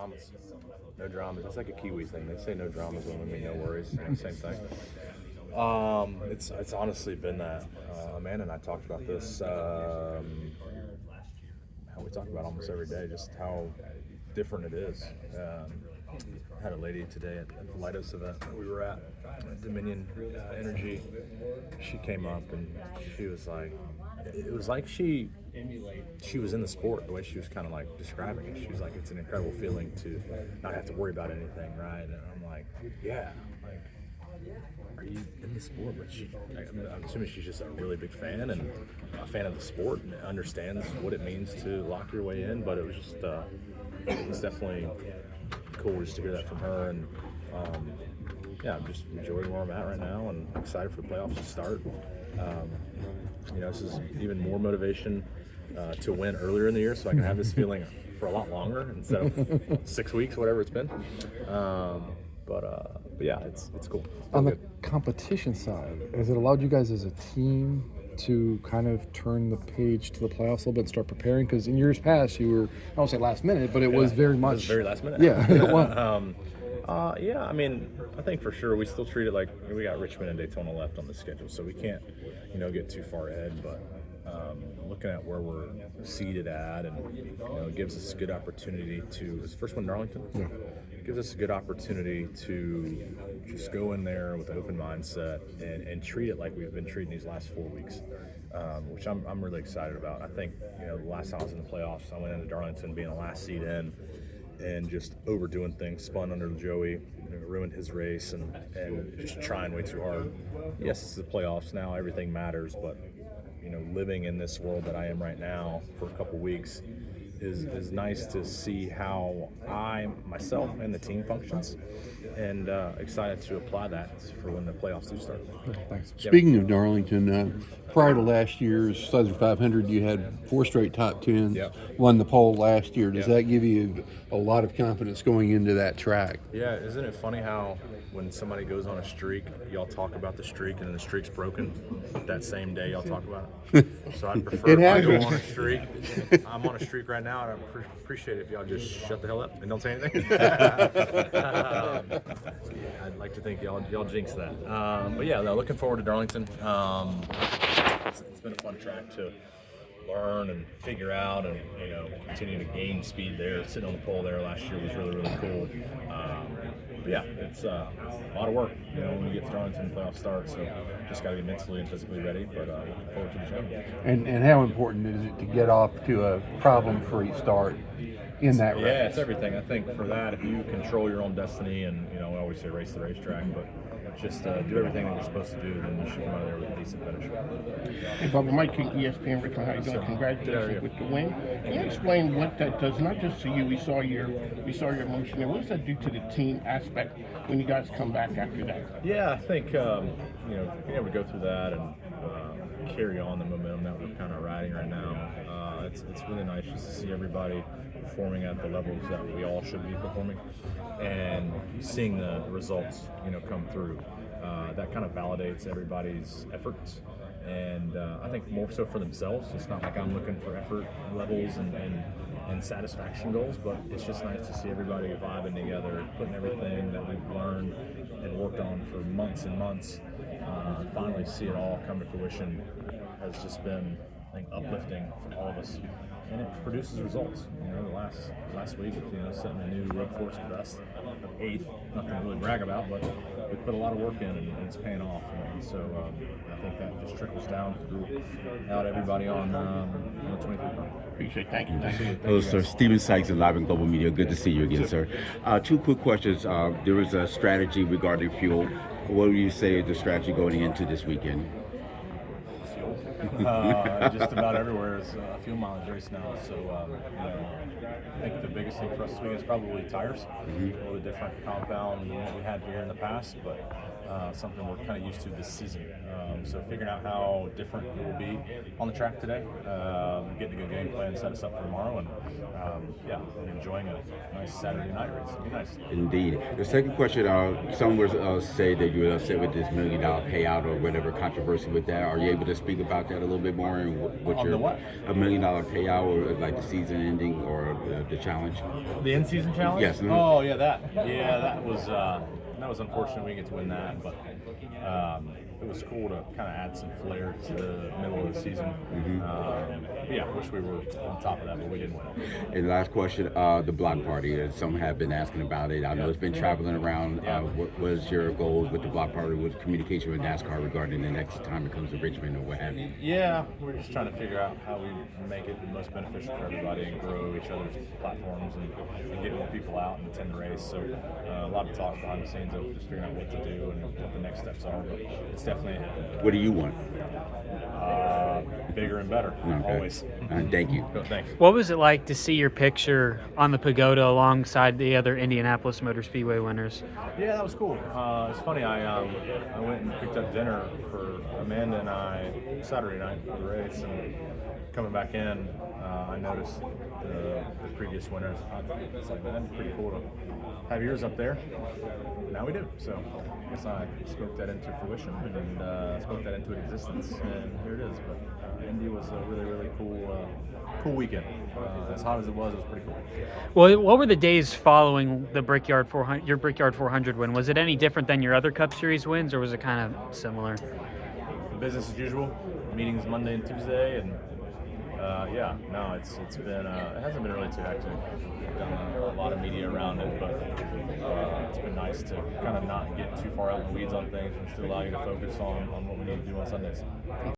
dramas. No dramas. It's like a Kiwi thing. They say no dramas when we mean no worries. Same thing. It's honestly been that. Amanda and I talked about this. How we talk about almost every day, just how different it is. I had a lady today at the Lightos event that we were at Dominion Energy. She came up and she was like, it was like she was in the sport, the way she was kind of like describing it. She was like, it's an incredible feeling to not have to worry about anything, right? And I'm like, yeah, like, are you in the sport? But I'm assuming she's just a really big fan and a fan of the sport and understands what it means to lock your way in. But it was just, it was definitely cool just to hear that from her. And yeah, I'm just enjoying where I'm at right now and excited for the playoffs to start. This is even more motivation to win earlier in the year, so I can have this feeling for a lot longer instead of 6 weeks, whatever it's been. But yeah, it's cool. On the competition side, has it allowed you guys as a team to kind of turn the page to the playoffs a little bit and start preparing? Because in years past, you were, I won't say last minute, but it was very much. It was very last minute. Yeah, it was. Yeah, I mean, I think for sure we still treat it like we got Richmond and Daytona left on the schedule, so we can't, get too far ahead. But looking at where we're seated at, and it gives us a good opportunity to. It's the first one in Darlington. Yeah. It gives us a good opportunity to just go in there with an open mindset and treat it like we've been treating these last 4 weeks, which I'm really excited about. I think the last time I was in the playoffs, I went into Darlington being the last seed in. And just overdoing things, spun under Joey, ruined his race, and just trying way too hard. Yes, it's the playoffs now, everything matters, but living in this world that I am right now for a couple weeks is nice to see how I, myself, and the team functions, and excited to apply that for when the playoffs do start. Thanks. Speaking of Darlington, prior to last year's Southern 500, you had 4 straight top 10s, Yep. won the pole last year. Does Yep. that give you a lot of confidence going into that track? Yeah, isn't it funny how when somebody goes on a streak, y'all talk about the streak, and then the streak's broken that same day y'all talk about it? So I'd prefer It if I go happens. on a streak. I'm on a streak right now, and I appreciate it if y'all just shut the hell up and don't say anything. I'd like to think y'all jinx that. But yeah, no, looking forward to Darlington. It's been a fun track to learn and figure out, and continue to gain speed there. Sitting on the pole there last year was really, really cool. But yeah, it's a lot of work, when we get to Darlington, the playoff starts. So just got to be mentally and physically ready. But looking forward to the challenge. And how important is it to get off to a problem-free start in that race? Yeah, it's everything. I think for that, if you control your own destiny, and we always say race the racetrack, but just do everything that you're supposed to do, then you should come out of there with a decent finish. Hey, Bubba, Mike King, ESPN Richmond, how you doing? Congratulations with the win. Can you explain what that does, not just to you, we saw your emotion there. What does that do to the team aspect when you guys come back after that? Yeah, I think, being able to go through that and carry on the momentum that we're kind of riding right now, it's really nice just to see everybody performing at the levels that we all should be performing, and seeing the results, come through. That kind of validates everybody's efforts, and I think more so for themselves. It's not like I'm looking for effort levels and satisfaction goals, but it's just nice to see everybody vibing together, putting everything that we've learned and worked on for months and months, finally see it all come to fruition has just been, I think, uplifting for all of us. And it produces results. The last week, setting a new road course best, 8th. Nothing to really brag about, but we put a lot of work in, and it's paying off. And so I think that just trickles down through everybody on the 23. Appreciate it. Thank you. Hello, sir. Stephen Sykes of Live and Global Media. Good to see you again, sir. 2 quick questions. There was a strategy regarding fuel. What would you say is the strategy going into this weekend? Just about everywhere is a fuel mileage race now. So I think the biggest thing for us this week is probably tires. A little different compound than what we had here in the past, but something we're kind of used to this season. So figuring out how different it will be on the track today, getting a good game plan, set us up for tomorrow, and enjoying a nice Saturday night race. It'll be nice. Indeed. The second question, some would say that you were upset with this $1 million payout or whatever controversy with that. Are you able to speak about that a little bit more? And what On the what? $1 million payout, or like the season ending, or the challenge? The in-season challenge? Yes. Mhm. Oh yeah, that was unfortunate we didn't get to win that, but it was cool to kind of add some flair to the middle of the season. Wish we were on top of that, but we didn't win. And last question, the block party. Some have been asking about it. I know it's been traveling around. What was your goals with the block party? With communication with NASCAR regarding the next time it comes to Richmond or what have you? Yeah, we're just trying to figure out how we make it the most beneficial for everybody and grow each other's platforms and get more people out and attend the race. So a lot of talk behind the scenes of just figuring out what to do and what the next steps are. But it's definitely What do you want? bigger and better, Okay. always. Thank you. So, thanks. What was it like to see your picture on the pagoda alongside the other Indianapolis Motor Speedway winners? Yeah, that was cool. It's funny. I went and picked up dinner for Amanda and I Saturday night for the race, and coming back in, I noticed the previous winners. It's like, man, that'd be pretty cool to have yours up there. Now we do. So I guess I spoke that into fruition and spoke that into existence, and here it is. But Indy was a really, really cool weekend. As hot as it was pretty cool. Well, what were the days following the Brickyard 400, your Brickyard 400 win? Was it any different than your other Cup Series wins, or was it kind of similar? Business as usual. Meetings Monday and Tuesday, and it's been it hasn't been really too hectic. We've done a lot of media around it, but it's been nice to kind of not get too far out in the weeds on things and still allow you to focus on what we need to do on Sundays.